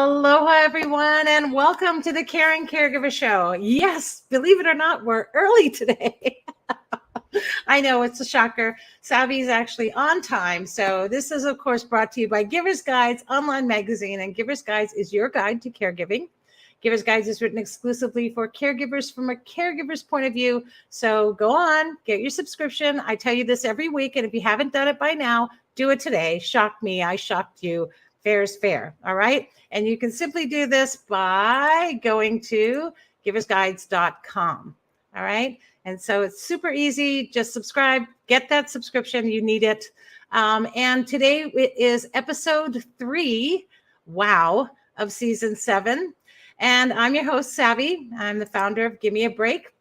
Aloha, everyone, and welcome to the Caregiver Show. Yes, believe it or not, we're early today. I know it's a shocker. Savvy is actually on time. So this is, of course, brought to you by Givers Guides online magazine, and Givers Guides is your guide to caregiving. Givers Guides is written exclusively for caregivers from a caregiver's point of view. So go on, get your subscription. I tell you this every week, and if you haven't done it by now, do it today. Shock me, I shocked you. Fair is fair. All right. And you can simply do this by going to giversguides.com. All right. And so it's super easy. Just subscribe, get that subscription. You need it. And today it is episode 3, wow, of season 7. And I'm your host, Savvy. I'm the founder of Give Me a Break.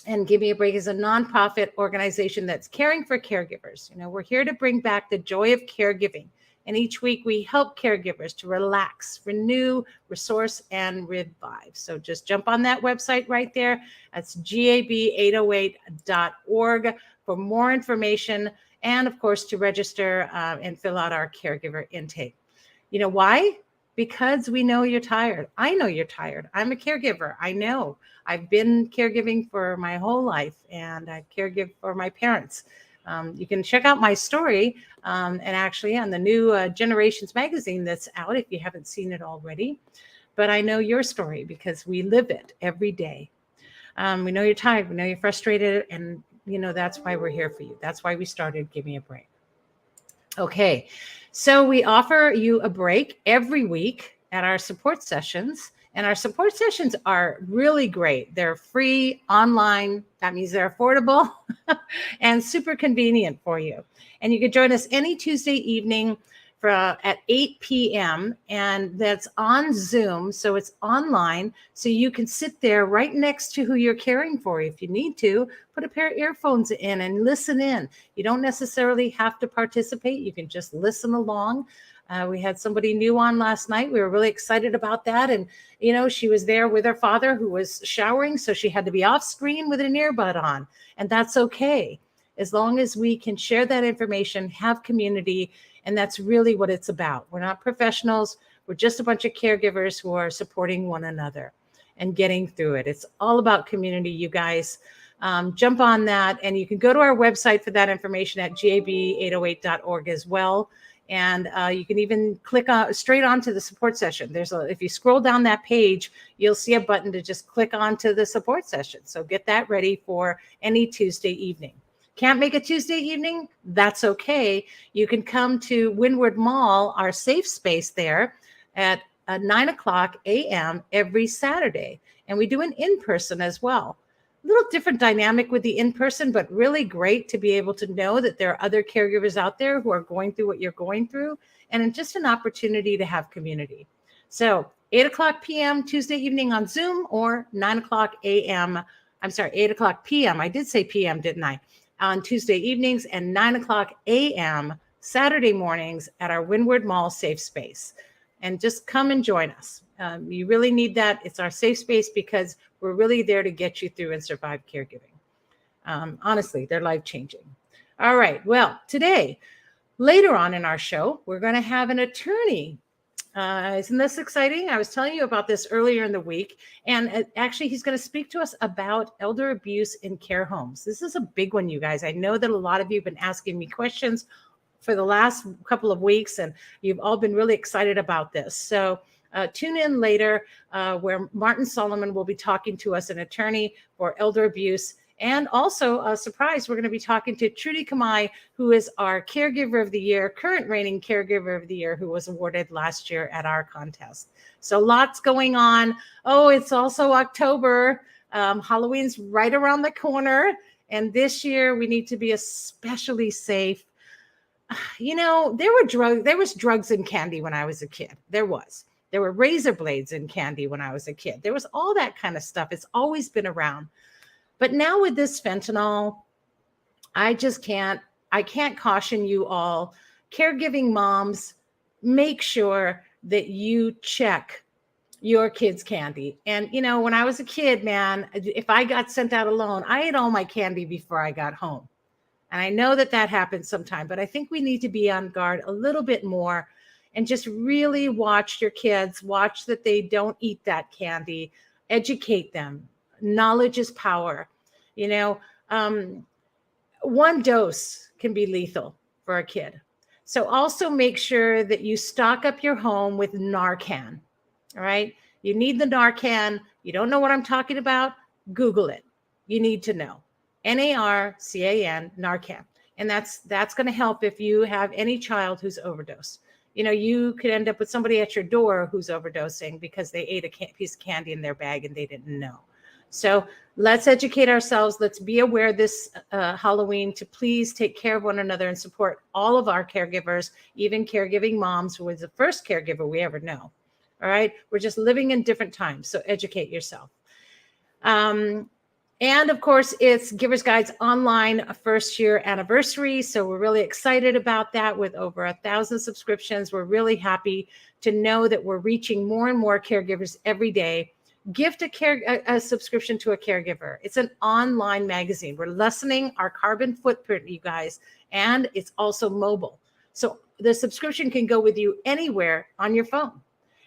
And Give Me a Break is a nonprofit organization that's caring for caregivers. You know, we're here to bring back the joy of caregiving. And each week we help caregivers to relax, renew, resource, and revive. So just jump on that website right there. That's gab808.org for more information. And of course, to register and fill out our caregiver intake. You know why? Because we know you're tired. I know you're tired. I'm a caregiver. I know. I've been caregiving for my whole life, and I've caregived for my parents. You can check out my story and actually on the new Generations magazine that's out if you haven't seen it already. But I know your story because we live it every day. We know you're tired. We know you're frustrated. And, you know, that's why we're here for you. That's why we started Give Me a Break. Okay, so we offer you a break every week at our support sessions. And our support sessions are really great. They're free, online. That means they're affordable and super convenient for you. And you can join us any Tuesday evening at 8 p.m. And that's on Zoom. So it's online. So you can sit there right next to who you're caring for. If you need to, put a pair of earphones in and listen in. You don't necessarily have to participate. You can just listen along. We had somebody new on last night. We were really excited about that. And, you know, she was there with her father who was showering. So she had to be off screen with an earbud on. And that's okay. As long as we can share that information, have community. And that's really what it's about. We're not professionals. We're just a bunch of caregivers who are supporting one another and getting through it. It's all about community, you guys. Jump on that. And you can go to our website for that information at gab808.org as well. And you can even click straight onto the support session. If you scroll down that page, you'll see a button to just click onto the support session. So get that ready for any Tuesday evening. Can't make a Tuesday evening? That's okay. You can come to Windward Mall, our safe space there, at 9:00 a.m. every Saturday. And we do an in-person as well. A little different dynamic with the in-person, but really great to be able to know that there are other caregivers out there who are going through what you're going through, and just an opportunity to have community. So 8:00 p.m. Tuesday evening on Zoom, or 9:00 a.m. I'm sorry, 8:00 p.m. I did say p.m., didn't I? On Tuesday evenings, and 9:00 a.m. Saturday mornings at our Windward Mall safe space. And just come and join us. You really need that. It's our safe space because we're really there to get you through and survive caregiving. Honestly, they're life-changing. All right. Well, today, later on in our show, we're going to have an attorney. Isn't this exciting? I was telling you about this earlier in the week. And actually, he's going to speak to us about elder abuse in care homes. This is a big one, you guys. I know that a lot of you have been asking me questions for the last couple of weeks, and you've all been really excited about this. So tune in later where Martin Solomon will be talking to us, an attorney for elder abuse. And also, a surprise, we're going to be talking to Trudy Kamai, who is our Caregiver of the Year, current reigning Caregiver of the Year, who was awarded last year at our contest. So lots going on. Oh, it's also October. Halloween's right around the corner. And this year, we need to be especially safe. You know, there was drugs in candy when I was a kid. There were razor blades in candy when I was a kid. There was all that kind of stuff. It's always been around. But now with this fentanyl, I can't caution you all. Caregiving moms, make sure that you check your kids' candy. And, you know, when I was a kid, man, if I got sent out alone, I ate all my candy before I got home. And I know that happens sometime, but I think we need to be on guard a little bit more. and just really watch your kids, watch that they don't eat that candy, educate them. Knowledge is power. You know, one dose can be lethal for a kid. So also make sure that you stock up your home with Narcan. All right. You need the Narcan. You don't know what I'm talking about? Google it. You need to know. Narcan, Narcan. And that's going to help if you have any child who's overdosed. You know, you could end up with somebody at your door who's overdosing because they ate a piece of candy in their bag and they didn't know. So let's educate ourselves. Let's be aware this Halloween to please take care of one another and support all of our caregivers, even caregiving moms, who was the first caregiver we ever know. All right. We're just living in different times. So educate yourself. And of course, it's Givers Guides Online first year anniversary. So we're really excited about that with over 1,000 subscriptions. We're really happy to know that we're reaching more and more caregivers every day. Gift a subscription to a caregiver. It's an online magazine. We're lessening our carbon footprint, you guys, and it's also mobile. So the subscription can go with you anywhere on your phone.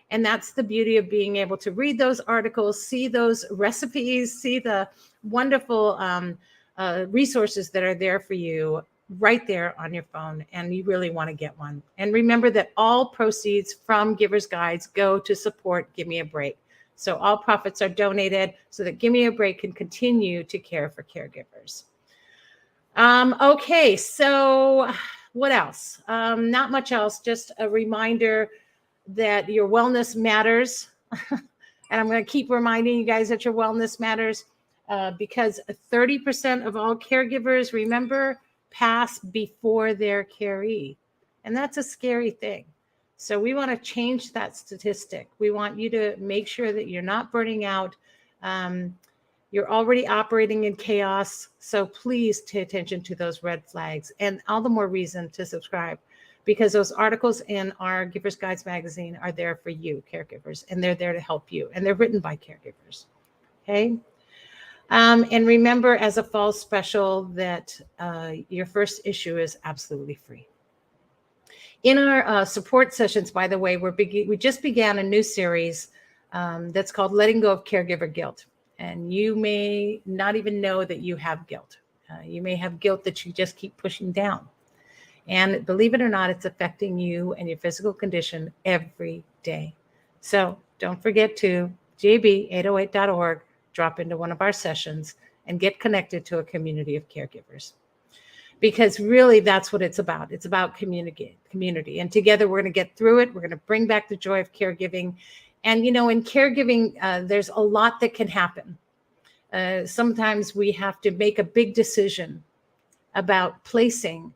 And that's the beauty of being able to read those articles, see those recipes, see the wonderful resources that are there for you right there on your phone. And you really want to get one. And remember that all proceeds from Givers Guides go to support Give Me a Break. So all profits are donated so that Give Me a Break can continue to care for caregivers. Okay, so what else? Not much else, just a reminder that your wellness matters. And I'm going to keep reminding you guys that your wellness matters because 30% of all caregivers, remember, pass before their caree. And that's a scary thing. So we want to change that statistic. We want you to make sure that you're not burning out. You're already operating in chaos. So please pay attention to those red flags, and all the more reason to subscribe, because those articles in our Givers Guides magazine are there for you, caregivers, and they're there to help you. And they're written by caregivers. Okay. And remember, as a fall special, that your first issue is absolutely free. In our support sessions, by the way, we just began a new series that's called Letting Go of Caregiver Guilt. And you may not even know that you have guilt. You may have guilt that you just keep pushing down. And believe it or not, it's affecting you and your physical condition every day. So don't forget to gab808.org, drop into one of our sessions and get connected to a community of caregivers. Because really, that's what it's about. It's about community. And together, we're going to get through it. We're going to bring back the joy of caregiving. And, you know, in caregiving, there's a lot that can happen. Sometimes we have to make a big decision about placing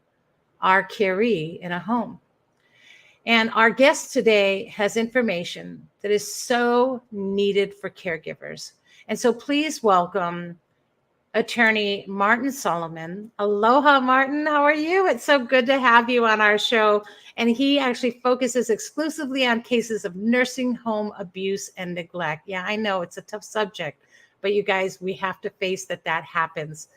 our caree in a home. And our guest today has information that is so needed for caregivers. And so please welcome Attorney Martin Solomon. Aloha, Martin. How are you? It's so good to have you on our show. And he actually focuses exclusively on cases of nursing home abuse and neglect. Yeah, I know it's a tough subject, but you guys, we have to face that happens.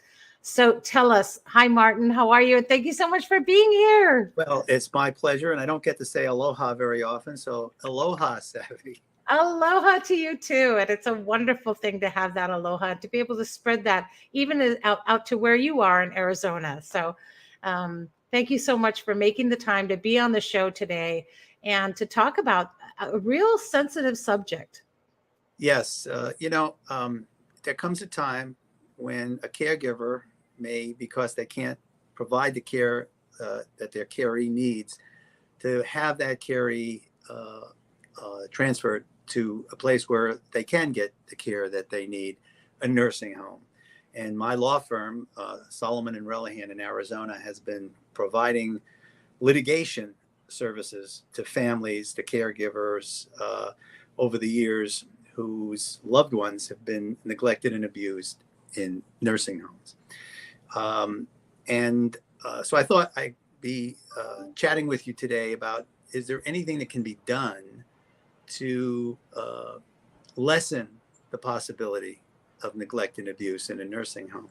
So tell us, hi, Martin, how are you? And thank you so much for being here. Well, it's my pleasure. And I don't get to say aloha very often. So aloha, Savvy. Aloha to you too. And it's a wonderful thing to have that aloha, to be able to spread that even out to where you are in Arizona. So thank you so much for making the time to be on the show today and to talk about a real sensitive subject. Yes. There comes a time when a caregiver may, because they can't provide the care that their caree needs, to have that caree transferred to a place where they can get the care that they need, a nursing home. And my law firm, Solomon and Relihan in Arizona, has been providing litigation services to families, to caregivers over the years whose loved ones have been neglected and abused in nursing homes. So I thought I'd be chatting with you today about, is there anything that can be done to lessen the possibility of neglect and abuse in a nursing home?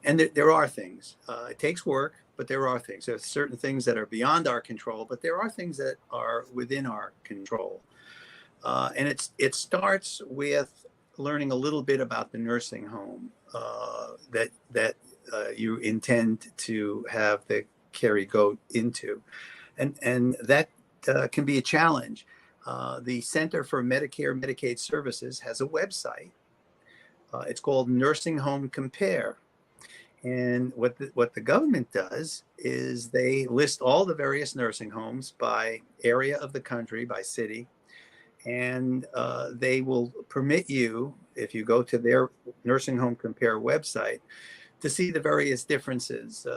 And there are things. It takes work. but there are things. There are certain things that are beyond our control, but there are things that are within our control. And it starts with learning a little bit about the nursing home that you intend to have the carry go into, and that can be a challenge. The Center for Medicare Medicaid Services has a website. It's called Nursing Home Compare. And what the government does is they list all the various nursing homes by area of the country, by city, and they will permit you, if you go to their Nursing Home Compare website, to see the various differences.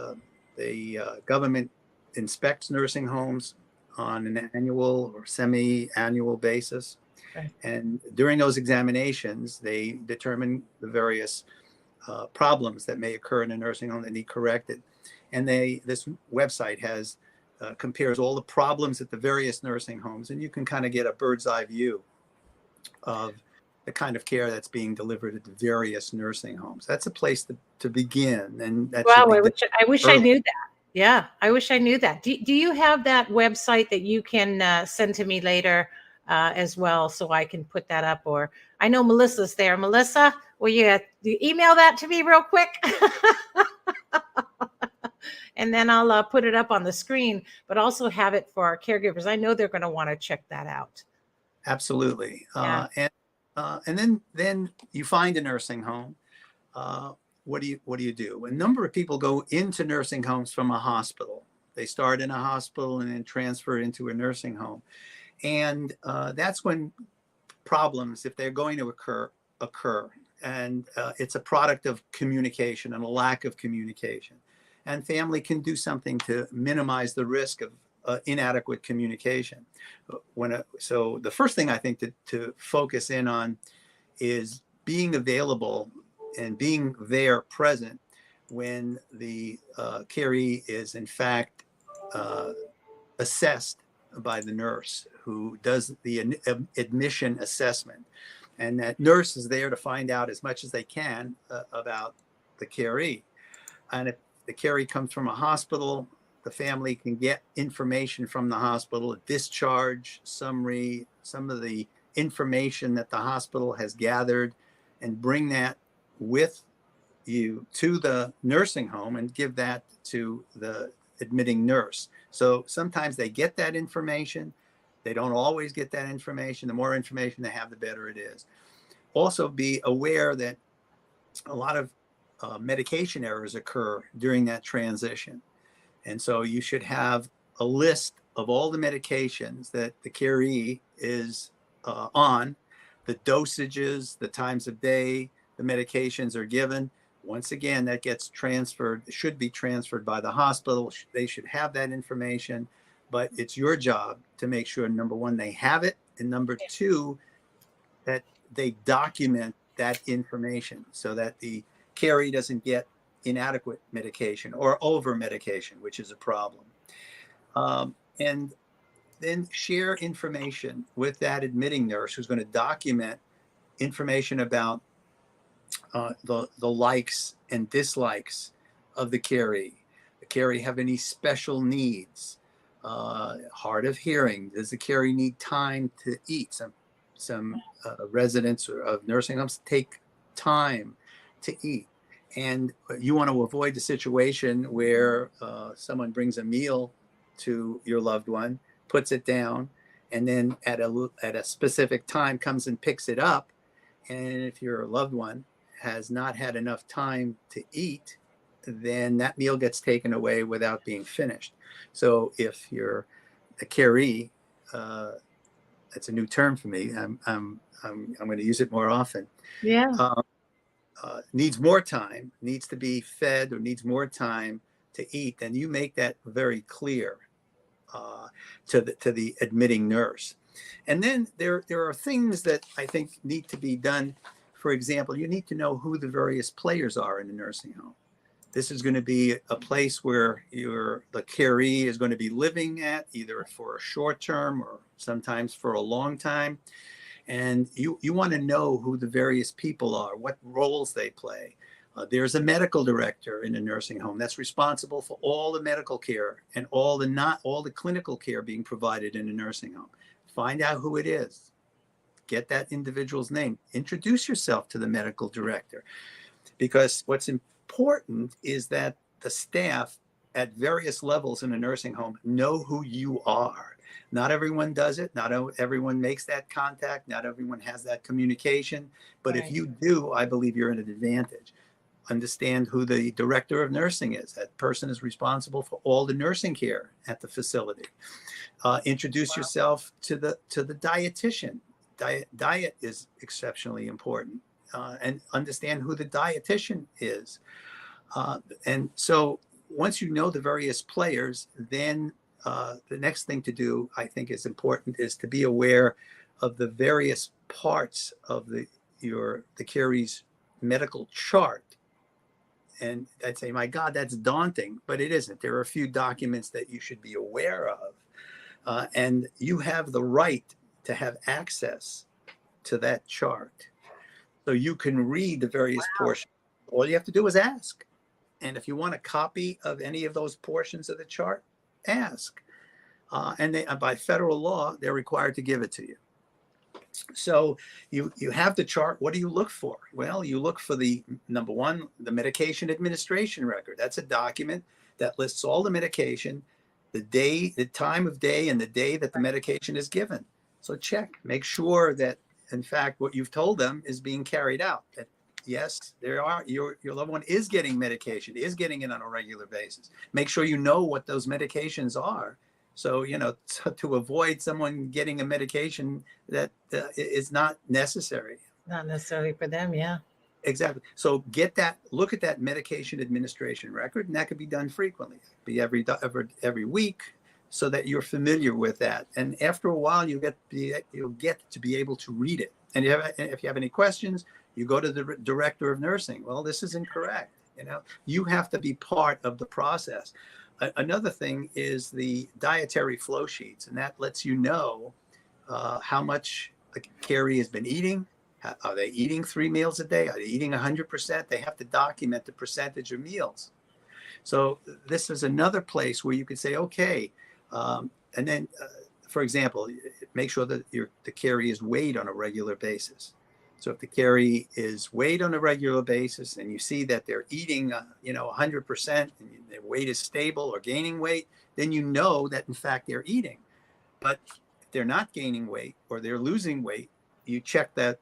The government inspects nursing homes on an annual or semi-annual basis. Right. And during those examinations, they determine the various problems that may occur in a nursing home that need corrected. And this website compares all the problems at the various nursing homes, and you can kind of get a bird's eye view of the kind of care that's being delivered at the various nursing homes. That's a place to begin, and that should Wow, be I wish I early. knew that. Yeah, I wish I knew that. Do you have that website that you can send to me later as well, so I can put that up? Or I know Melissa's there. Melissa, will you email that to me real quick? And then I'll put it up on the screen, but also have it for our caregivers. I know they're going to want to check that out. Absolutely. Yeah. And then you find a nursing home. What do you do? A number of people go into nursing homes from a hospital. They start in a hospital and then transfer into a nursing home. And that's when problems, if they're going to occur. And it's a product of communication and a lack of communication. And family can do something to minimize the risk of inadequate communication. So the first thing I think to focus in on is being available and being there present when the caree is in fact assessed by the nurse who does the admission assessment. And that nurse is there to find out as much as they can about the caree. And if the caree comes from a hospital, the family can get information from the hospital, a discharge summary, some of the information that the hospital has gathered, and bring that with you to the nursing home and give that to the admitting nurse. So sometimes they get that information. They don't always get that information. The more information they have, the better it is. Also be aware that a lot of medication errors occur during that transition. And so you should have a list of all the medications that the caree is on, the dosages, the times of day the medications are given. Once again, that gets transferred, should be transferred by the hospital. They should have that information, but it's your job to make sure, number one, they have it, and number two, that they document that information so that the caree doesn't get inadequate medication or over medication, which is a problem. And then share information with that admitting nurse who's going to document information about the likes and dislikes of the caree. The caree have any special needs? Hard of hearing. Does the caree need time to eat? Some residents of nursing homes take time to eat. And you want to avoid the situation where someone brings a meal to your loved one, puts it down, and then at a specific time comes and picks it up. And if your loved one has not had enough time to eat, then that meal gets taken away without being finished. So if you're a caree, that's a new term for me. I'm going to use it more often. Yeah. Needs more time, needs to be fed, or needs more time to eat, then you make that very clear to the admitting nurse. And then there are things that I think need to be done. For example, you need to know who the various players are in a nursing home. This is going to be a place where the caree is going to be living at, either for a short term or sometimes for a long time. And you want to know who the various people are, what roles they play. There's a medical director in a nursing home that's responsible for all the medical care and all the clinical care being provided in a nursing home. Find out who it is. Get that individual's name. Introduce yourself to the medical director, because what's important is that the staff at various levels in a nursing home know who you are. Not everyone does it. Not everyone makes that contact. Not everyone has that communication. But Right. if you do, I believe you're at an advantage. Understand who the director of nursing is. That person is responsible for all the nursing care at the facility. Introduce yourself to the dietitian. Diet is exceptionally important, and understand who the dietitian is. And so once you know the various players, then the next thing to do, I think, is important, is to be aware of the various parts of the care's medical chart. And I'd say, my God, that's daunting, but it isn't. There are a few documents that you should be aware of, and you have the right to have access to that chart, so you can read the various portions. All you have to do is ask. And if you want a copy of any of those portions of the chart, ask. And by federal law, they're required to give it to you. So you have the chart. What do you look for? Well, you look for the number one, the medication administration record. That's a document that lists all the medication, the day, the time of day, and the day that the medication is given. So check, make sure that, in fact, what you've told them is being carried out. That yes, your loved one is getting medication, is getting it on a regular basis. Make sure you know what those medications are. So, to avoid someone getting a medication that is not necessary. Not necessarily for them. Yeah. Exactly. So look at that medication administration record, and that could be done frequently, be every week, so that you're familiar with that. And after a while, you'll get to be able to read it. And if you have any questions, you go to the director of nursing. Well, this is incorrect. You have to be part of the process. Another thing is the dietary flow sheets, and that lets you know how much the caree has been eating. Are they eating 3 meals a day? Are they eating 100%? They have to document the percentage of meals. So this is another place where you could say, okay, and then, for example, make sure that the caree is weighed on a regular basis. So if the caree is weighed on a regular basis and you see that they're eating, 100%, and their weight is stable or gaining weight, then you know that in fact they're eating. But if they're not gaining weight or they're losing weight, you check that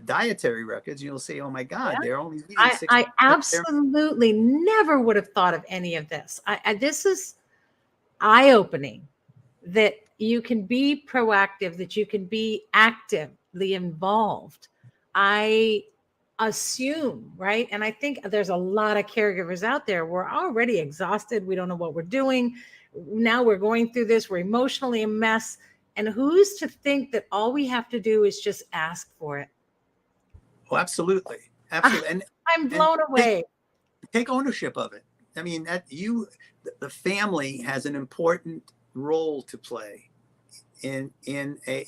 dietary records, you'll see, oh my God, they're only eating 6%. I absolutely never would have thought of any of this. This is eye-opening, that you can be proactive, that you can be actively involved. I assume, right? And I think there's a lot of caregivers out there. We're already exhausted. We don't know what we're doing. Now we're going through this. We're emotionally a mess. And who's to think that all we have to do is just ask for it? Oh, absolutely. Absolutely. And I'm blown away. Take ownership of it. I mean, the family has an important role to play in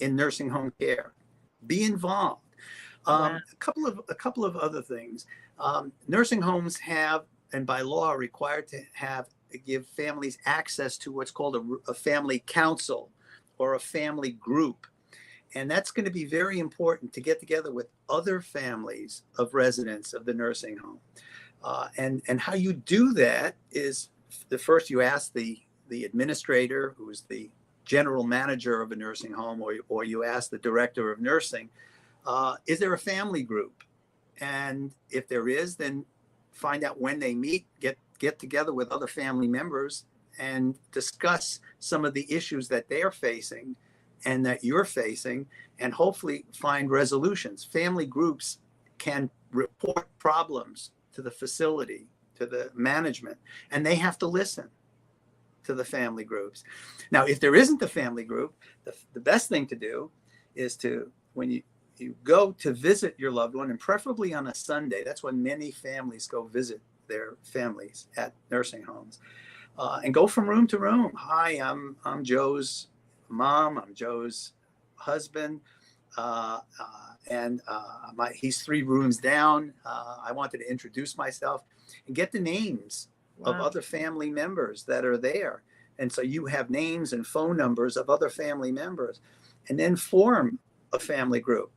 nursing home care. Be involved. Wow. A couple of other things. Nursing homes have, and by law, are required to give families access to what's called a family council or a family group. And that's going to be very important to get together with other families of residents of the nursing home. And how you do that is, first you ask the administrator, who is the general manager of a nursing home, or you ask the director of nursing, is there a family group? And if there is, then find out when they meet, get together with other family members and discuss some of the issues that they're facing and that you're facing, and hopefully find resolutions. Family groups can report problems to the facility, to the management, and they have to listen to the family groups. Now, if there isn't a family group, the best thing to do is to, when you go to visit your loved one, and preferably on a Sunday, that's when many families go visit their families at nursing homes, and go from room to room. Hi, I'm Joe's mom, I'm Joe's husband. and he's 3 rooms down. I wanted to introduce myself and get the names of Wow. other family members that are there. And so you have names and phone numbers of other family members, and then form a family group.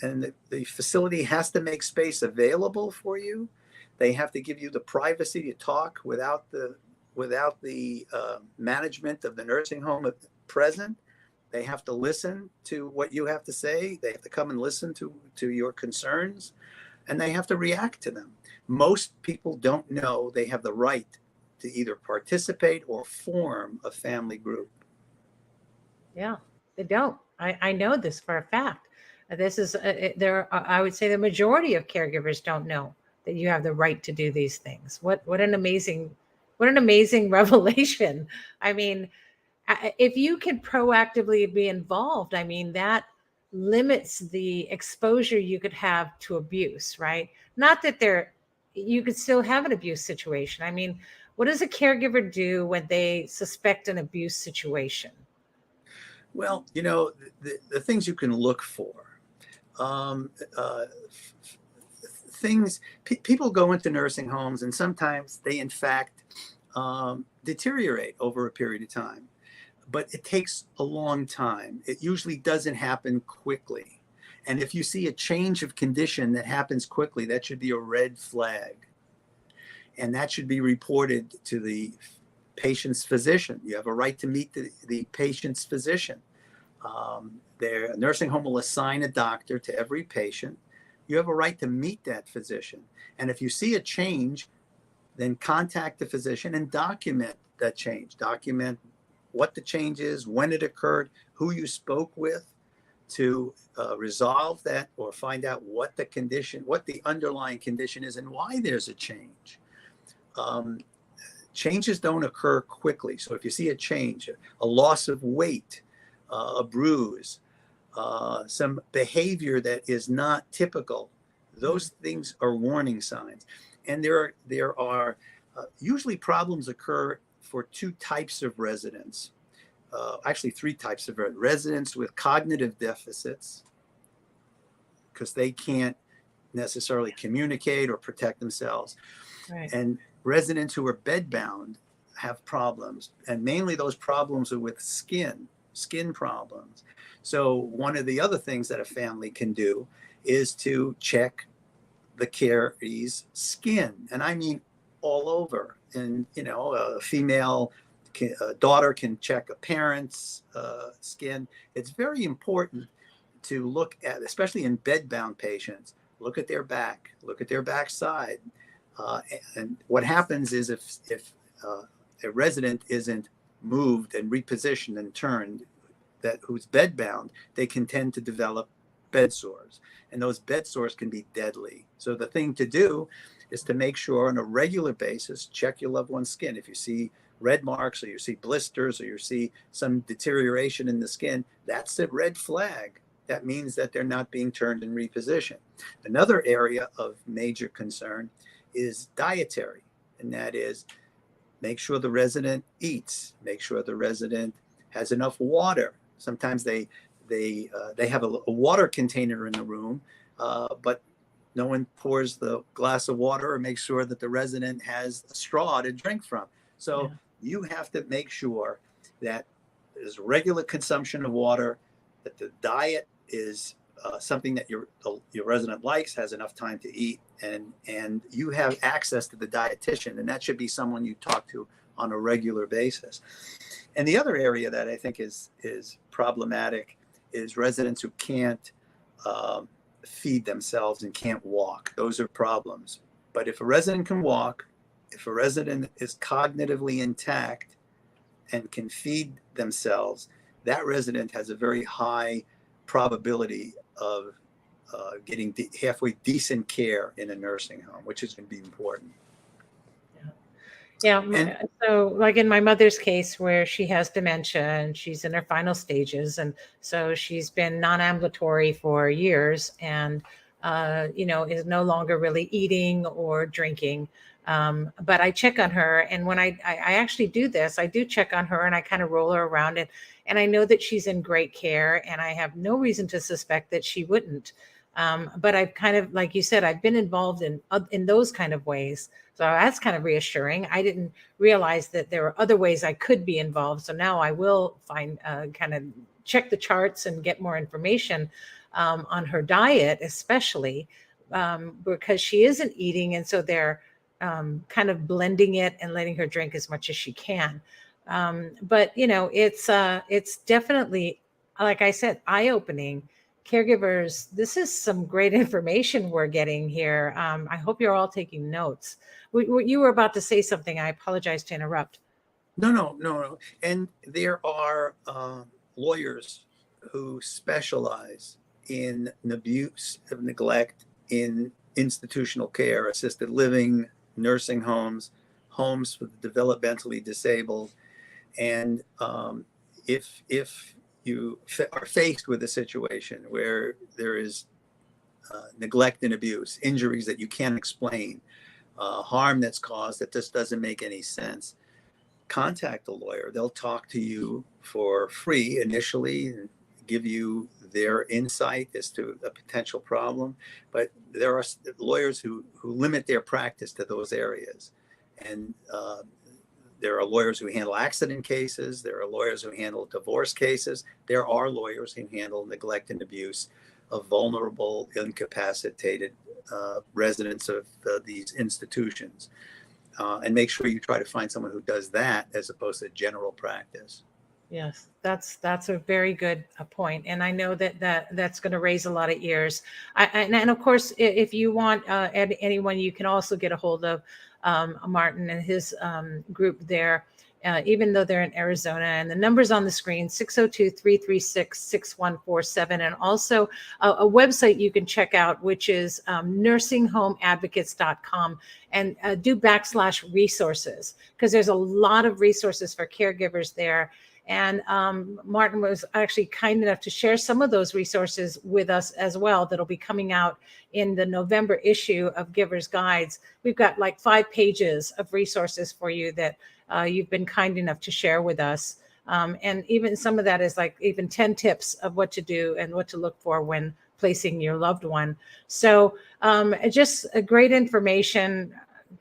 And the facility has to make space available for you. They have to give you the privacy to talk without the management of the nursing home present. They have to listen to what you have to say. They have to come and listen to your concerns, and they have to react to them. Most people don't know they have the right to either participate or form a family group. Yeah, they don't. I know this for a fact. This is there. I would say the majority of caregivers don't know that you have the right to do these things. What an amazing revelation. I mean, if you can proactively be involved, I mean, that limits the exposure you could have to abuse, right? Not that you could still have an abuse situation. I mean, what does a caregiver do when they suspect an abuse situation? Well, the things you can look for. Um, uh, People go into nursing homes, and sometimes they, in fact, deteriorate over a period of time. But it takes a long time. It usually doesn't happen quickly. And if you see a change of condition that happens quickly, that should be a red flag. And that should be reported to the patient's physician. You have a right to meet the patient's physician. Their nursing home will assign a doctor to every patient. You have a right to meet that physician. And if you see a change, then contact the physician and document that change. Document what the change is, when it occurred, who you spoke with to resolve that, or find out what the underlying condition is and why there's a change. Changes don't occur quickly. So if you see a change, a loss of weight, a bruise, some behavior that is not typical, those things are warning signs. And there are usually problems occur for 2 types of residents. Actually 3 types of residents with cognitive deficits, because they can't necessarily communicate or protect themselves. Right. And residents who are bedbound have problems, and mainly those problems are with skin problems. So one of the other things that a family can do is to check the caree's skin, and I mean all over. And a female daughter can check a parent's skin. It's very important to look at, especially in bedbound patients, look at their back, look at their backside. And what happens is if a resident isn't moved and repositioned and turned, who's bedbound, they can tend to develop bed sores. And those bed sores can be deadly. So the thing to do is to make sure on a regular basis, check your loved one's skin. If you see red marks, or you see blisters, or you see some deterioration in the skin, that's a red flag. That means that they're not being turned and repositioned. Another area of major concern is dietary, and that is, make sure the resident eats, make sure the resident has enough water. Sometimes they have a water container in the room, but no one pours the glass of water or makes sure that the resident has a straw to drink from. So Yeah. you have to make sure that there's regular consumption of water, that the diet is something that your resident likes, has enough time to eat, and you have access to the dietitian, and that should be someone you talk to on a regular basis. And the other area that I think is problematic is residents who can't feed themselves and can't walk. Those are problems. But if a resident can walk, if a resident is cognitively intact and can feed themselves, that resident has a very high probability of getting halfway decent care in a nursing home, which is going to be important. Yeah. And So, like in my mother's case, where she has dementia and she's in her final stages, and so she's been non-ambulatory for years, and is no longer really eating or drinking. But I check on her, and when I actually do this, I do check on her, and I kind of roll her around, and I know that she's in great care, and I have no reason to suspect that she wouldn't. But I've kind of, like you said, I've been involved in those kind of ways. So that's kind of reassuring. I didn't realize that there were other ways I could be involved. So now I will find, kind of check the charts and get more information on her diet, especially because she isn't eating. And so they're kind of blending it and letting her drink as much as she can. But it's definitely, like I said, eye-opening. Caregivers, this is some great information we're getting here. I hope you're all taking notes. You were about to say something. I apologize to interrupt. No. And there are lawyers who specialize in abuse of neglect in institutional care, assisted living, nursing homes, homes for the developmentally disabled. And if you are faced with a situation where there is neglect and abuse, injuries that you can't explain, harm that's caused that just doesn't make any sense, contact a lawyer. They'll talk to you for free initially and give you their insight as to a potential problem. But there are lawyers who limit their practice to those areas. And there are lawyers who handle accident cases. There are lawyers who handle divorce cases. There are lawyers who handle neglect and abuse of vulnerable, incapacitated residents of these institutions. And make sure you try to find someone who does that as opposed to general practice. Yes, that's a very good point, and I know that's going to raise a lot of ears. And of course, if you want anyone, you can also get a hold of Martin and his group there, even though they're in Arizona. And the number's on the screen: 602-336-6147, and also a website you can check out, which is nursinghomeadvocates.com, and do /resources, because there's a lot of resources for caregivers there. And Martin was actually kind enough to share some of those resources with us as well. That'll be coming out in the November issue of Givers Guides. We've got like 5 pages of resources for you that you've been kind enough to share with us. And even some of that is like even 10 tips of what to do and what to look for when placing your loved one. So just a great information.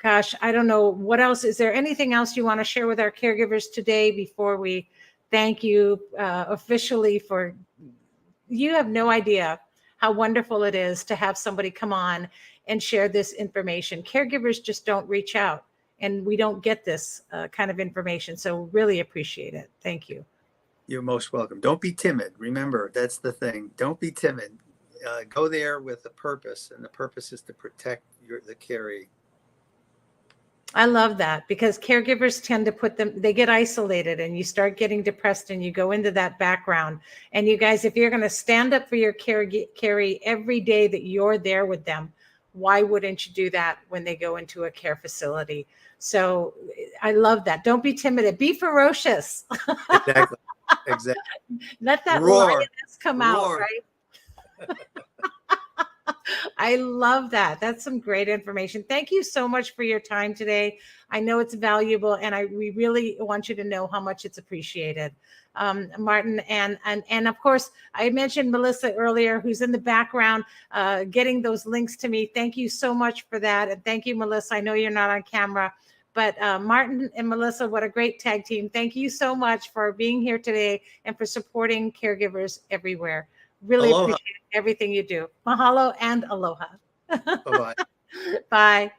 Gosh, I don't know what else. Is there anything else you want to share with our caregivers today before we thank you officially for, you have no idea how wonderful it is to have somebody come on and share this information. Caregivers just don't reach out, and we don't get this kind of information. So really appreciate it. Thank you. You're most welcome. Don't be timid. Remember, that's the thing. Don't be timid. Go there with a purpose, and the purpose is to protect the caree. I love that, because caregivers tend to they get isolated, and you start getting depressed, and you go into that background. And you guys, if you're going to stand up for your caree every day that you're there with them, why wouldn't you do that when they go into a care facility? So I love that. Don't be timid. Be ferocious. Exactly. Let that lioness come out, right? I love that. That's some great information. Thank you so much for your time today. I know it's valuable, and we really want you to know how much it's appreciated, Martin. And of course, I mentioned Melissa earlier, who's in the background getting those links to me. Thank you so much for that. And thank you, Melissa. I know you're not on camera, but Martin and Melissa, what a great tag team. Thank you so much for being here today and for supporting caregivers everywhere. Really Aloha. appreciate everything you do. Mahalo and aloha. Bye-bye. Bye.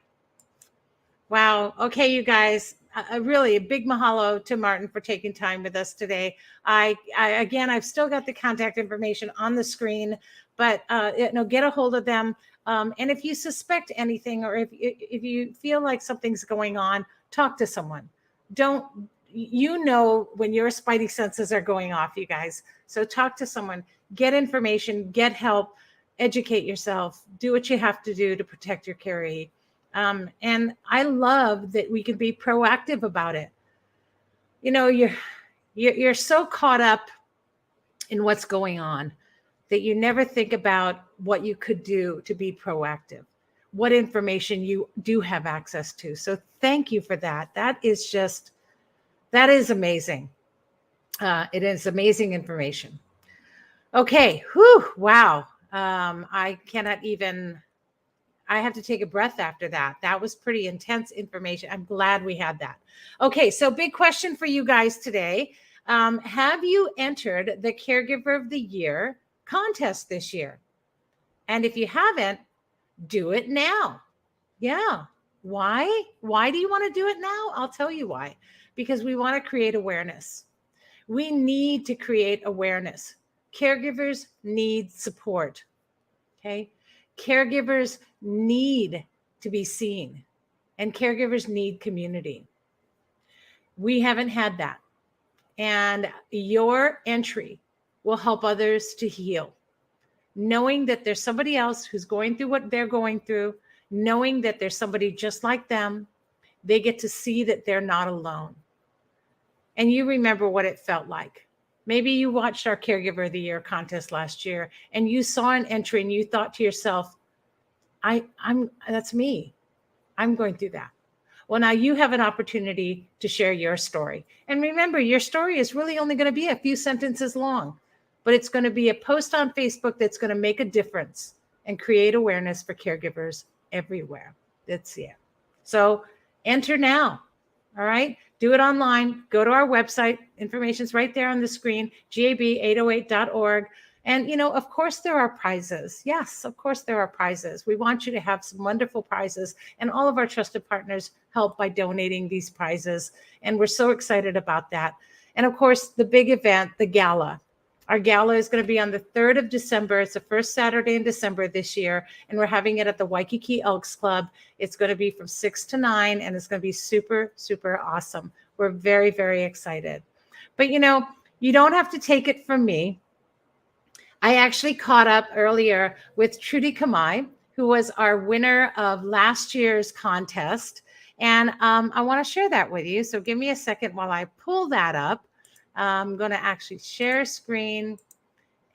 Wow. Okay, you guys, really a big mahalo to Martin for taking time with us today. Again, I've still got the contact information on the screen, but get a hold of them. And if you suspect anything, or if you feel like something's going on, talk to someone. When your spidey senses are going off, you guys. So talk to someone, get information, get help, educate yourself, do what you have to do to protect your caree. And I love that we can be proactive about it. You're so caught up in what's going on that you never think about what you could do to be proactive, what information you do have access to. So thank you for that. That is amazing. It is amazing information. Okay. Whew, wow. I cannot even, I have to take a breath after that. That was pretty intense information. I'm glad we had that. Okay, so big question for you guys today. Have you entered the Caregiver of the Year contest this year? And if you haven't, do it now. Yeah. Why? Why do you want to do it now? I'll tell you why. Because we want to create awareness. We need to create awareness. Caregivers need support. Okay. Caregivers need to be seen, and caregivers need community. We haven't had that. And your entry will help others to heal, knowing that there's somebody else who's going through what they're going through, knowing that there's somebody just like them. They get to see that they're not alone. And you remember what it felt like. Maybe you watched our Caregiver of the Year contest last year and you saw an entry and you thought to yourself, I'm that's me. I'm going through that. Well, now you have an opportunity to share your story. And remember, your story is really only going to be a few sentences long, but it's going to be a post on Facebook that's going to make a difference and create awareness for caregivers everywhere. That's it. So enter now. All right. Do it online. Go to our website. Information's right there on the screen, gab808.org. And, you know, of course, there are prizes. Yes, of course, there are prizes. We want you to have some wonderful prizes. And all of our trusted partners help by donating these prizes. And we're so excited about that. And of course, the big event, the gala. Our gala is going to be on the 3rd of December. It's the first Saturday in December this year. And we're having it at the Waikiki Elks Club. It's going to be from 6 to 9. And it's going to be super, super awesome. We're very, very excited. But, you know, you don't have to take it from me. I actually caught up earlier with Trudy Kamai, who was our winner of last year's contest. And I want to share that with you. So give me a second while I pull that up. I'm going to actually share screen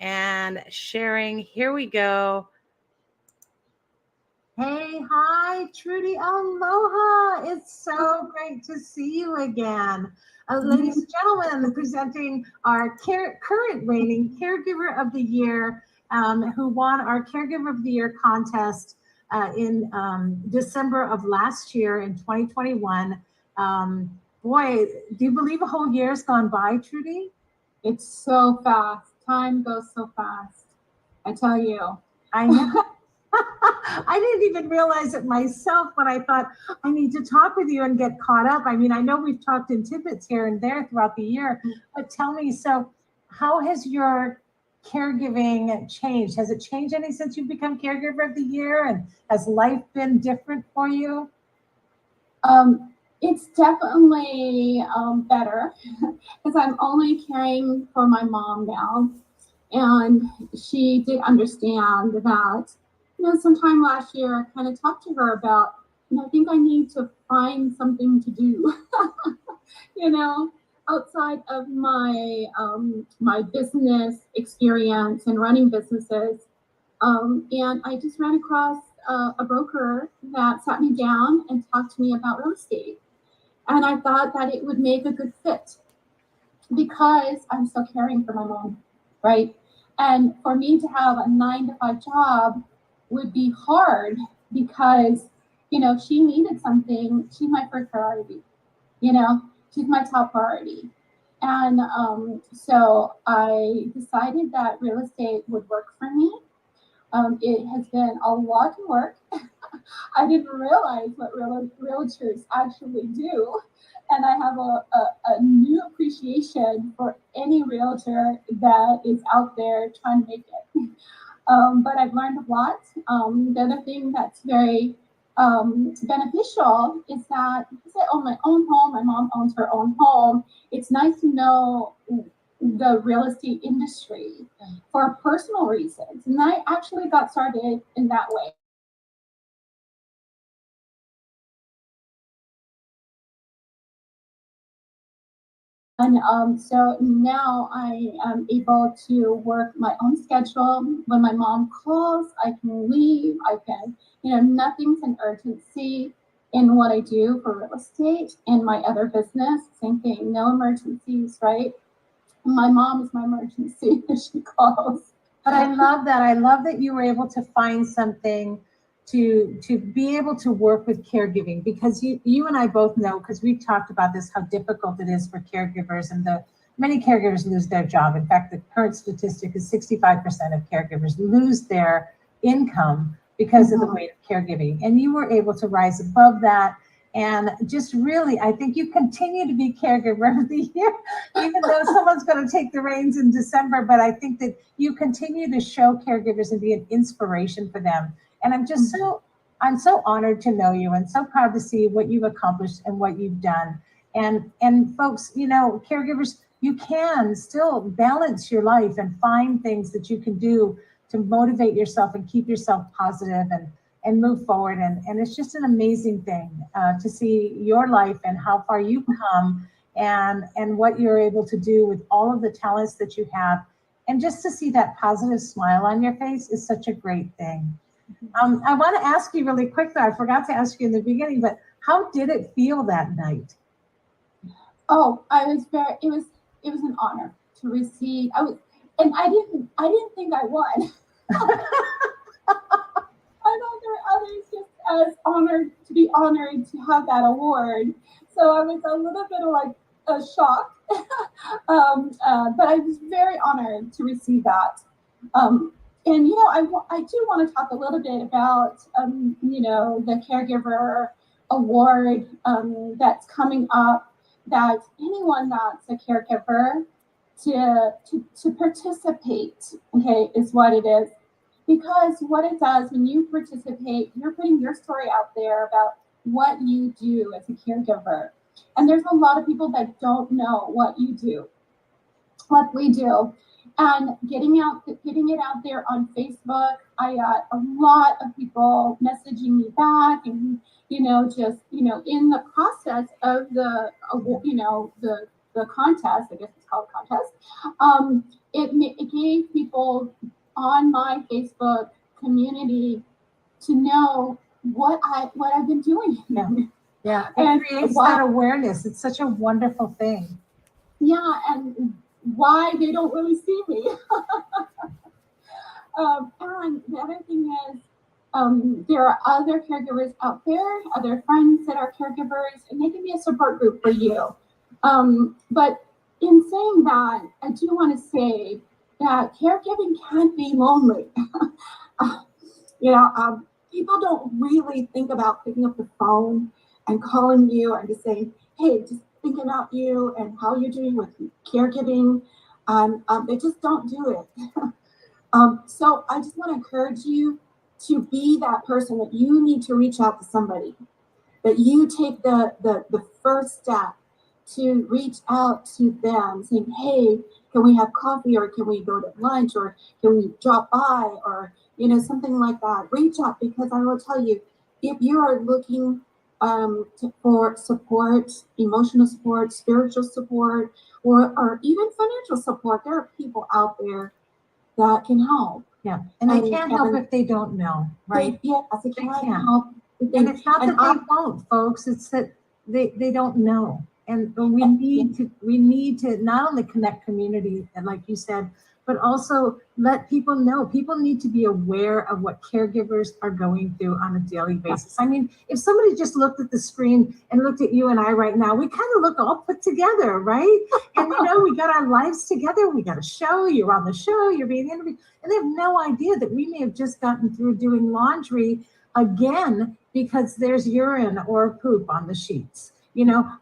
and sharing. Here we go. Hey, hi, Trudy. Aloha. It's so great to see you again. Ladies and gentlemen, presenting our current reigning Caregiver of the Year, who won our Caregiver of the Year contest in December of last year in 2021. Boy, do you believe a whole year's gone by, Trudy? It's so fast. Time goes so fast. I tell you. I know. I didn't even realize it myself when I thought I need to talk with you and get caught up. I mean, I know we've talked in tidbits here and there throughout the year, but tell me, so how has your caregiving changed? Has it changed any since you've become Caregiver of the Year? And has life been different for you? It's definitely better because I'm only caring for my mom now. And she did understand that, sometime last year, I kind of talked to her about, I think I need to find something to do, outside of my my business experience and running businesses. And I just ran across a broker that sat me down and talked to me about real estate. And I thought that it would make a good fit because I'm still caring for my mom, right? And for me to have a 9-to-5 job would be hard because, she needed something. She's my first priority, she's my top priority. And so I decided that real estate would work for me. It has been a lot of work. I didn't realize what realtors actually do. And I have a new appreciation for any realtor that is out there trying to make it. But I've learned a lot. The other thing that's very beneficial is that because I own my own home, my mom owns her own home, it's nice to know the real estate industry for personal reasons. And I actually got started in that way. And so now I am able to work my own schedule. When my mom calls, I can leave. I can, nothing's an urgency in what I do for real estate and my other business. Same thing, no emergencies, right? My mom is my emergency if she calls. But I love that. I love that you were able to find something to be able to work with caregiving, because you and I both know, because we've talked about this, how difficult it is for caregivers, and the many caregivers lose their job. In fact, the current statistic is 65% of caregivers lose their income because of the weight of caregiving. And you were able to rise above that. And just really, I think you continue to be caregiver of the year, even though someone's going to take the reins in December. But I think that you continue to show caregivers and be an inspiration for them. And I'm so honored to know you, and so proud to see what you've accomplished and what you've done. And folks, caregivers, you can still balance your life and find things that you can do to motivate yourself and keep yourself positive and move forward. And it's just an amazing thing to see your life and how far you've come, and what you're able to do with all of the talents that you have. And just to see that positive smile on your face is such a great thing. I want to ask you really quick, though, I forgot to ask you in the beginning, but how did it feel that night? Oh, it was an honor to receive. I didn't think I won. I know there are others just as honored to have that award. So I was a little bit of like a shock, but I was very honored to receive that. And I do want to talk a little bit about the caregiver award that's coming up. That anyone that's a caregiver to participate, okay, is what it is. Because what it does when you participate, you're putting your story out there about what you do as a caregiver. And there's a lot of people that don't know what you do, what we do. And getting it out there on Facebook, I got a lot of people messaging me back, and in the process of the contest, I guess it's called a contest. It gave people on my Facebook community to know what I've been doing. Yeah, it creates that awareness. It's such a wonderful thing. Yeah, and why they don't really see me. And the other thing is, there are other caregivers out there, other friends that are caregivers, and they can be a support group for you. But in saying that, I do want to say that caregiving can be lonely. People don't really think about picking up the phone and calling you and just saying, hey, just thinking about you and how you're doing with caregiving. They just don't do it. So I just want to encourage you to be that person that you need to reach out to somebody, that you take the first step to reach out to them, saying, hey, can we have coffee, or can we go to lunch, or can we drop by, or something like that. Reach out, because I will tell you, if you are looking for support, emotional support, spiritual support, or even financial support, there are people out there that can help. Yeah, and they can't help if they don't know, right? They can't help. And it's not that they won't, folks. It's that they don't know. And we need to not only connect community, and like you said, but also let people know. People need to be aware of what caregivers are going through on a daily basis. I mean, if somebody just looked at the screen and looked at you and I right now, we kind of look all put together, right? And we got our lives together. We got a show. You're on the show. You're being interviewed, and they have no idea that we may have just gotten through doing laundry again because there's urine or poop on the sheets.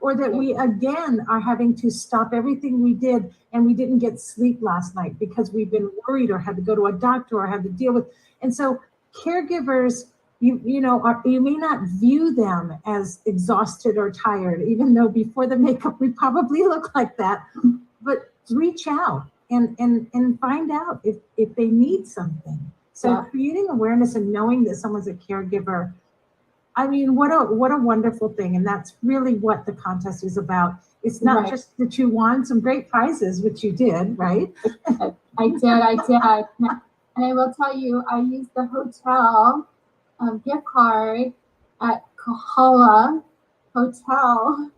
Or that we again are having to stop everything we did, and we didn't get sleep last night because we've been worried or had to go to a doctor or had to deal with. And so caregivers, you may not view them as exhausted or tired, even though before the makeup we probably look like that. But reach out and find out if they need something. So creating awareness and knowing that someone's a caregiver, I mean, what a wonderful thing. And that's really what the contest is about. It's not just that you won some great prizes, which you did, right? I did. And I will tell you, I used the hotel gift card at Kahala Hotel.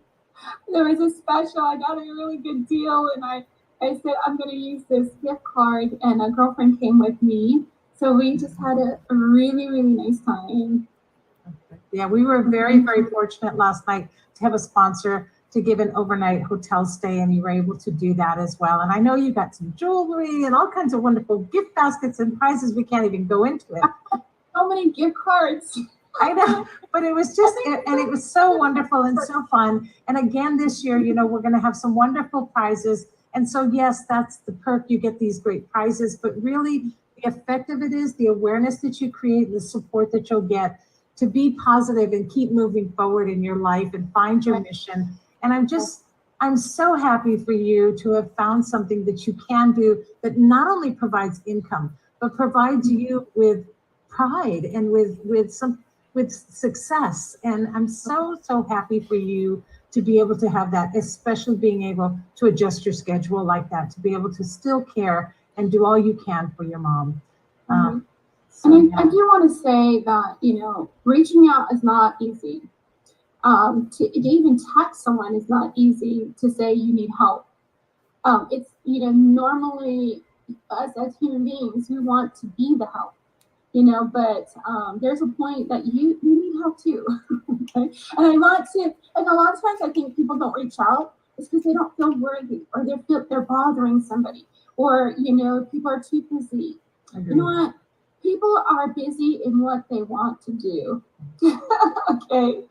There was a special. I got a really good deal, and I I said, I'm going to use this gift card, and a girlfriend came with me. So we just had a really, really nice time. Yeah, we were very, very fortunate last night to have a sponsor to give an overnight hotel stay, and you were able to do that as well. And I know you got some jewelry and all kinds of wonderful gift baskets and prizes. We can't even go into it. So many gift cards. I know, but it was just, and it was so wonderful and so fun. And again, this year, you know, we're going to have some wonderful prizes. And so, yes, that's the perk. You get these great prizes, but really the effect of it is the awareness that you create, the support that you'll get to be positive and keep moving forward in your life and find your mission. And I'm so happy for you to have found something that you can do that not only provides income, but provides you with pride and with success. And I'm so happy for you to be able to have that, especially being able to adjust your schedule like that, to be able to still care and do all you can for your mom. And I do want to say that, you know, reaching out is not easy. To even text someone is not easy to say you need help. It's, you know, normally us as human beings, we want to be the help, you know, but there's a point that you need help too. Okay? And a lot of times I think people don't reach out is because they don't feel worthy, or they're bothering somebody, or, you know, people are too busy. You know what? People are busy in what they want to do. Okay.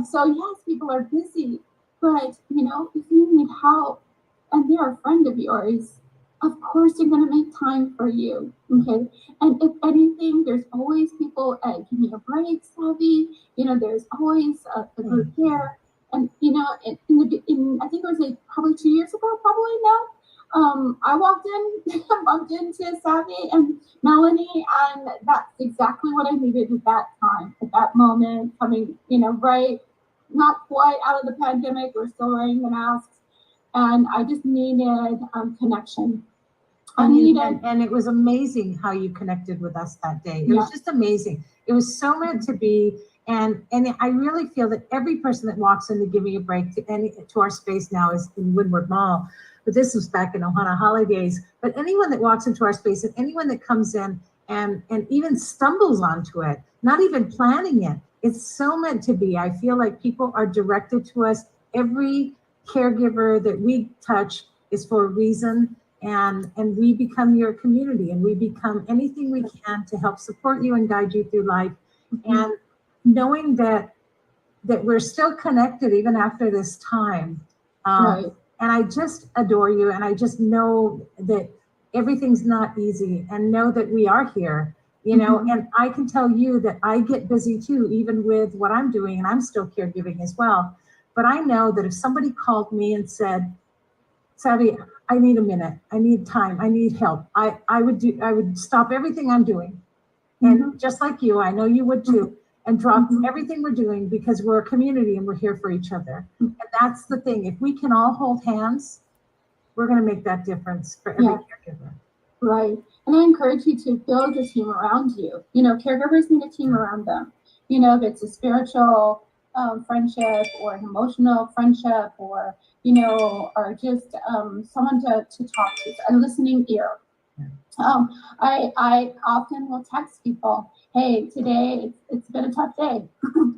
So yes, people are busy, but you know, if you need help and they're a friend of yours, of course they're going to make time for you. Okay. And if anything, there's always people at Give Me a Break, Savvy. You know, there's always a group here. And you know, I think it was like probably 2 years ago, probably now. I bumped into Savvy and Melanie, and that's exactly what I needed at that time, at that moment, coming, you know, right, not quite out of the pandemic, we're still wearing the masks, and I just needed connection. And it was amazing how you connected with us that day. It was just amazing. It was so meant to be. And I really feel that every person that walks in to Give Me a Break to our space now is in Woodward Mall. But this was back in Ohana holidays. But anyone that walks into our space and anyone that comes in and even stumbles onto it, not even planning it, it's so meant to be. I feel like people are directed to us. Every caregiver that we touch is for a reason. And we become your community, and we become anything we can to help support you and guide you through life. And knowing that we're still connected even after this time. And I just adore you, and I just know that everything's not easy, and know that we are here, you know, and I can tell you that I get busy too, even with what I'm doing, and I'm still caregiving as well. But I know that if somebody called me and said, Savvy, I need a minute, I need time, I need help, I would stop everything I'm doing. And just like you, I know you would too, and drop everything we're doing, because we're a community and we're here for each other. And that's the thing. If we can all hold hands, we're going to make that difference for every caregiver. Right. And I encourage you to build a team around you. You know, caregivers need a team around them. You know, if it's a spiritual friendship, or an emotional friendship, or, you know, or just someone to talk to, a listening ear. I often will text people, hey, today it's been a tough day.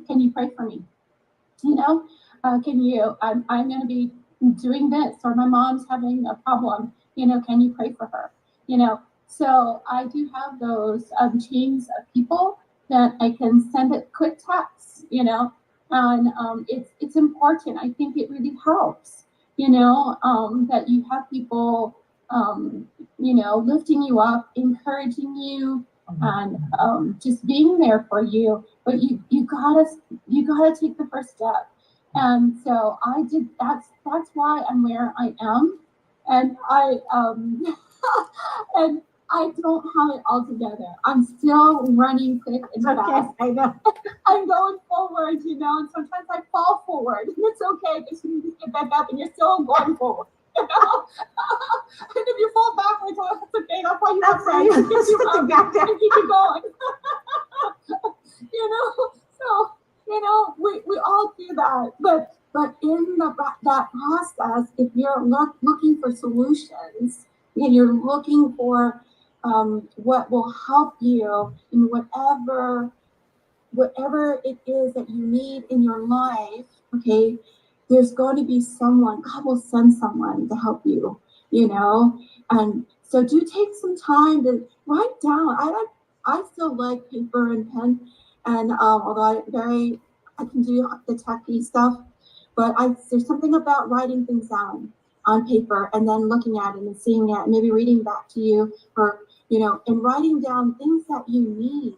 Can you pray for me? You know, I'm going to be doing this, or my mom's having a problem. You know, can you pray for her? You know, so I do have those teams of people that I can send a quick text, you know, and it's important. I think it really helps, you know, that you have people, you know, lifting you up, encouraging you, and just being there for you. But you gotta take the first step. And so I did. That's why I'm where I am, and and I don't have it all together. I'm still running quick and fast. I know. I'm going forward, you know, and sometimes I fall forward. And it's okay, because you can just get back up and you're still going forward. You know? And if you fall backwards, well, that's okay. That's why you have friends to get you up and keep you going. You know, so, you know, we all do that. But But in that process, if you're looking for solutions and you're looking for what will help you in whatever it is that you need in your life, okay, there's going to be someone, God will send someone to help you, you know? And so do take some time to write down. I still like paper and pen, and although I can do the techie stuff, but there's something about writing things down on paper and then looking at it and seeing it, maybe reading back to you, or, you know, and writing down things that you need,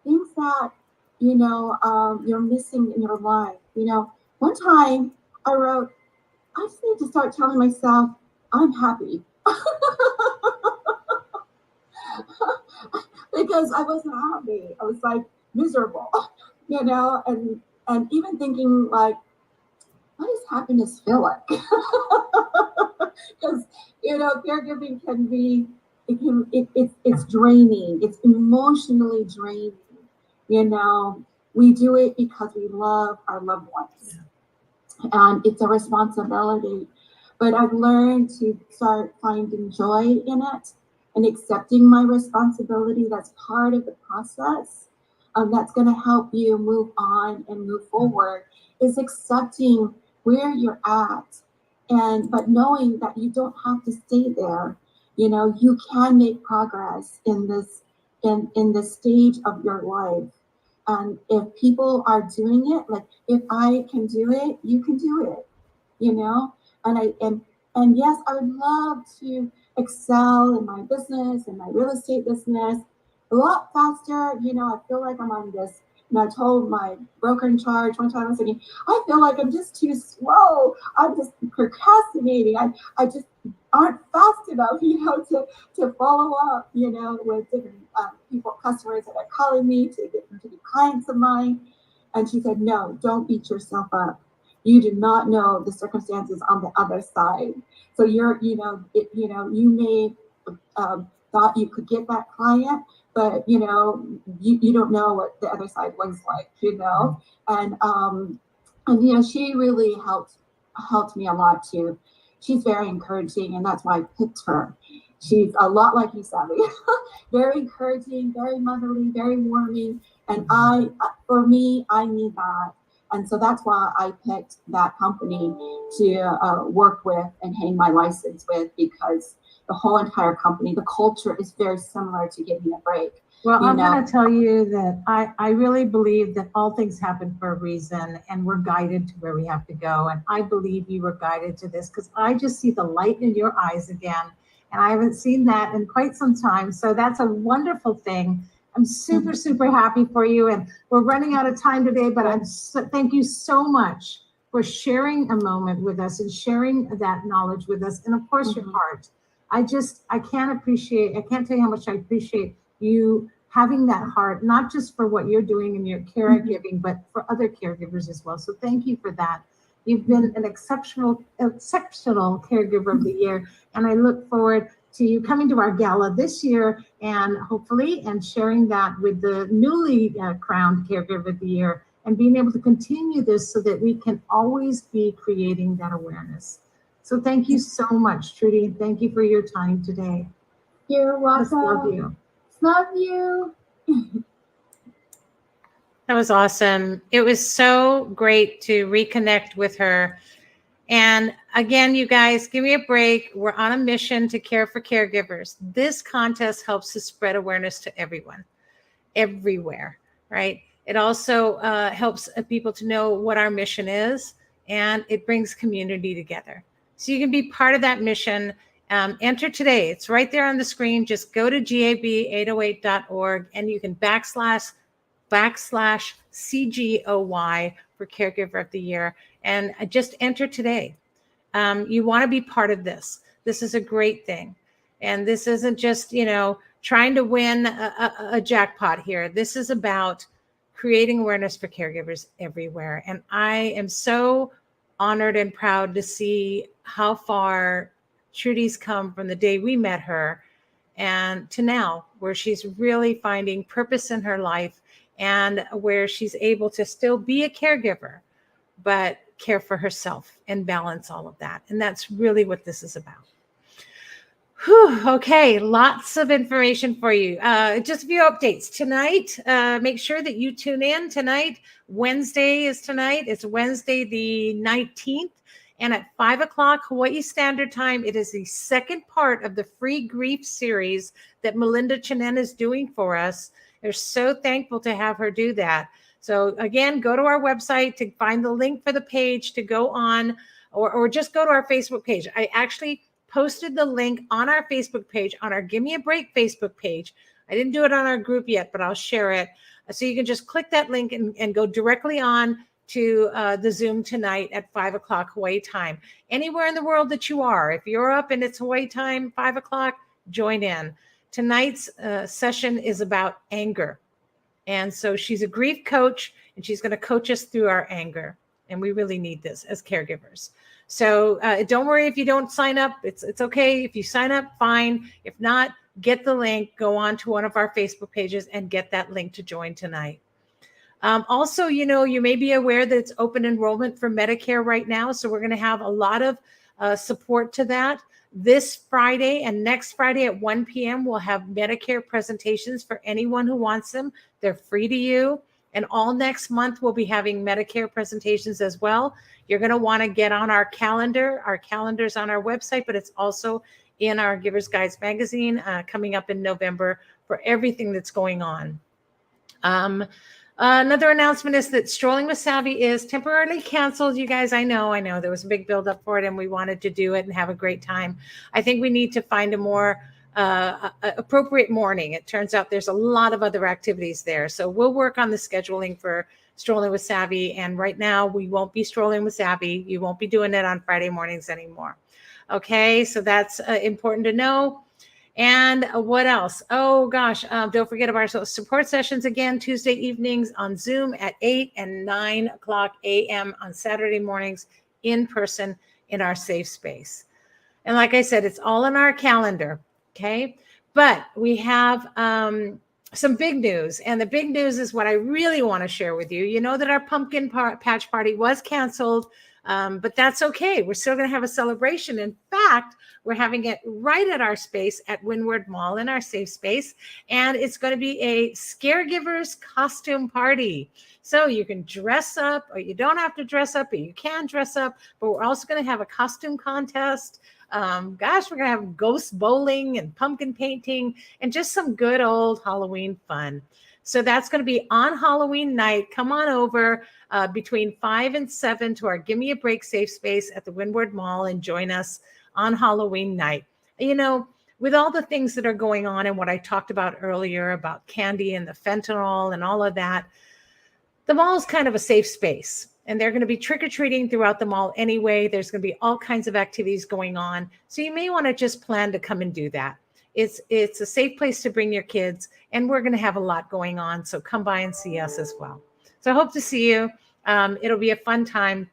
things that, you know, you're missing in your life. You know, one time I wrote, I just need to start telling myself I'm happy because I wasn't happy. I was like miserable, you know, and even thinking like, what does happiness feel like? Because you know, caregiving can be, it's draining. It's emotionally draining. You know, we do it because we love our loved ones, and it's a responsibility. But I've learned to start finding joy in it and accepting my responsibility. That's part of the process. That's going to help you move on and move forward. Is accepting where you're at, and but knowing that you don't have to stay there. You know, you can make progress in this stage of your life. And if people are doing it, like if I can do it, you can do it, you know? And yes, I would love to excel in my business and my real estate business a lot faster. You know, I feel like I'm on this, and I told my broker in charge one time, I was thinking, I feel like I'm just too slow. I'm just procrastinating. I just aren't fast enough, you know, to follow up, you know, with different people, customers that are calling me to get them to be clients of mine. And she said, no, don't beat yourself up. You do not know the circumstances on the other side. So you're, you know, you may thought you could get that client, but you know, you don't know what the other side looks like, you know. And you know, she really helped me a lot too. She's very encouraging, and that's why I picked her. She's a lot like you, Sally. Very encouraging, very motherly, very warming. And for me, I need that. And so that's why I picked that company to work with and hang my license with, because the whole entire company, the culture is very similar to Give Me a Break. Well, I'm going to tell you that I really believe that all things happen for a reason, and we're guided to where we have to go. And I believe you were guided to this, because I just see the light in your eyes again. And I haven't seen that in quite some time. So that's a wonderful thing. I'm super, super happy for you. And we're running out of time today, but thank you so much for sharing a moment with us and sharing that knowledge with us. And of course, your heart. I can't tell you how much I appreciate you having that heart, not just for what you're doing in your caregiving, but for other caregivers as well. So thank you for that. You've been an exceptional caregiver of the year. And I look forward to you coming to our gala this year and hopefully sharing that with the newly crowned caregiver of the year, and being able to continue this so that we can always be creating that awareness. So thank you so much, Trudy. Thank you for your time today. You're welcome. Just love you. Love you. That was awesome. It was so great to reconnect with her. And again, you guys, give me a break. We're on a mission to care for caregivers. This contest helps to spread awareness to everyone, everywhere, right? It also helps people to know what our mission is, and it brings community together. So you can be part of that mission. Enter today. It's right there on the screen. Just go to gab808.org and you can backslash CGOY for Caregiver of the Year, and just enter today. You want to be part of this. This is a great thing. And this isn't just, you know, trying to win a jackpot here. This is about creating awareness for caregivers everywhere. And I am so honored and proud to see how far Trudy's come from the day we met her and to now, where she's really finding purpose in her life and where she's able to still be a caregiver, but care for herself and balance all of that. And that's really what this is about. Whew, okay, lots of information for you. Just a few updates tonight. Make sure that you tune in tonight. Wednesday is tonight. It's Wednesday the 19th. And at 5 o'clock Hawaii Standard Time, it is the second part of the free grief series that Melinda Chinen is doing for us. We're so thankful to have her do that. So again, go to our website to find the link for the page to go on, or just go to our Facebook page. I actually posted the link on our Facebook page, on our Give Me a Break Facebook page. I didn't do it on our group yet, but I'll share it. So you can just click that link and go directly on to the Zoom tonight at 5 o'clock Hawaii time. Anywhere in the world that you are, if you're up and it's Hawaii time, 5 o'clock, join in. Tonight's session is about anger. And so she's a grief coach, and she's going to coach us through our anger. And we really need this as caregivers. So don't worry if you don't sign up. It's okay. If you sign up, fine. If not, get the link, go on to one of our Facebook pages and get that link to join tonight. Also, you may be aware that it's open enrollment for Medicare right now. So we're going to have a lot of support to that. This Friday and next Friday at 1 p.m., we'll have Medicare presentations for anyone who wants them. They're free to you. And all next month, we'll be having Medicare presentations as well. You're going to want to get on our calendar. Our calendar's on our website, but it's also in our Givers Guides magazine coming up in November for everything that's going on. Another announcement is that Strolling with Savvy is temporarily canceled. You guys, I know there was a big buildup for it and we wanted to do it and have a great time. I think we need to find a more appropriate morning. It turns out there's a lot of other activities there. So we'll work on the scheduling for Strolling with Savvy. And right now we won't be Strolling with Savvy. You won't be doing it on Friday mornings anymore. Okay, so that's important to know. And what else? Oh gosh, don't forget about our support sessions again, Tuesday evenings on Zoom at 8 and 9 o'clock a.m. on Saturday mornings in person in our safe space. And like I said, it's all in our calendar, okay? But we have some big news. And the big news is what I really want to share with you. You know that our pumpkin patch party was canceled, but that's okay. We're still going to have a celebration. In fact, we're having it right at our space at Windward Mall in our safe space. And it's going to be a Caregivers costume party. So you can dress up, or you don't have to dress up, but you can dress up. But we're also going to have a costume contest. We're going to have ghost bowling and pumpkin painting and just some good old Halloween fun. So that's going to be on Halloween night. Come on over between 5 and 7 to our Give Me a Break safe space at the Windward Mall and join us on Halloween night. You know, with all the things that are going on and what I talked about earlier about candy and the fentanyl and all of that, the mall is kind of a safe space. And they're going to be trick-or-treating throughout the mall anyway. There's going to be all kinds of activities going on. So you may want to just plan to come and do that. It's a safe place to bring your kids, and we're going to have a lot going on. So come by and see us as well. So I hope to see you. It'll be a fun time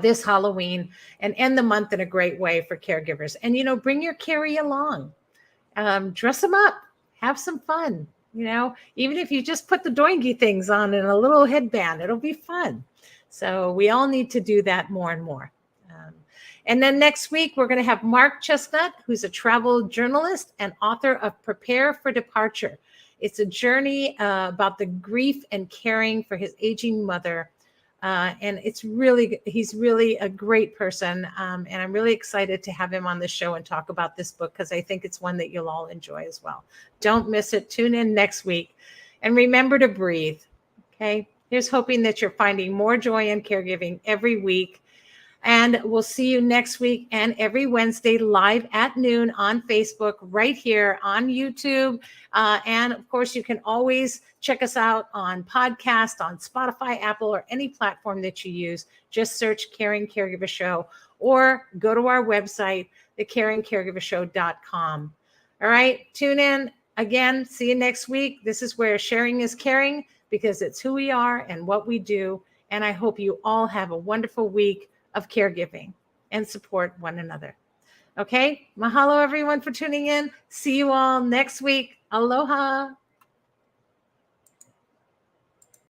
this Halloween and end the month in a great way for caregivers. And, bring your carry along. Dress them up. Have some fun. Even if you just put the doingy things on and a little headband, it'll be fun. So we all need to do that more and more. And then next week, we're going to have Mark Chestnut, who's a travel journalist and author of Prepare for Departure. It's a journey about the grief and caring for his aging mother. And he's really a great person. And I'm really excited to have him on the show and talk about this book because I think it's one that you'll all enjoy as well. Don't miss it. Tune in next week. And remember to breathe. Okay. Here's hoping that you're finding more joy in caregiving every week. And we'll see you next week and every Wednesday live at noon on Facebook, right here on YouTube. And of course, you can always check us out on podcast, on Spotify, Apple, or any platform that you use. Just search Caring Caregiver Show or go to our website, thecaringcaregivershow.com. All right, tune in again. See you next week. This is where sharing is caring because it's who we are and what we do. And I hope you all have a wonderful week of caregiving and support one another. Okay. Mahalo everyone for tuning in. See you all next week. Aloha.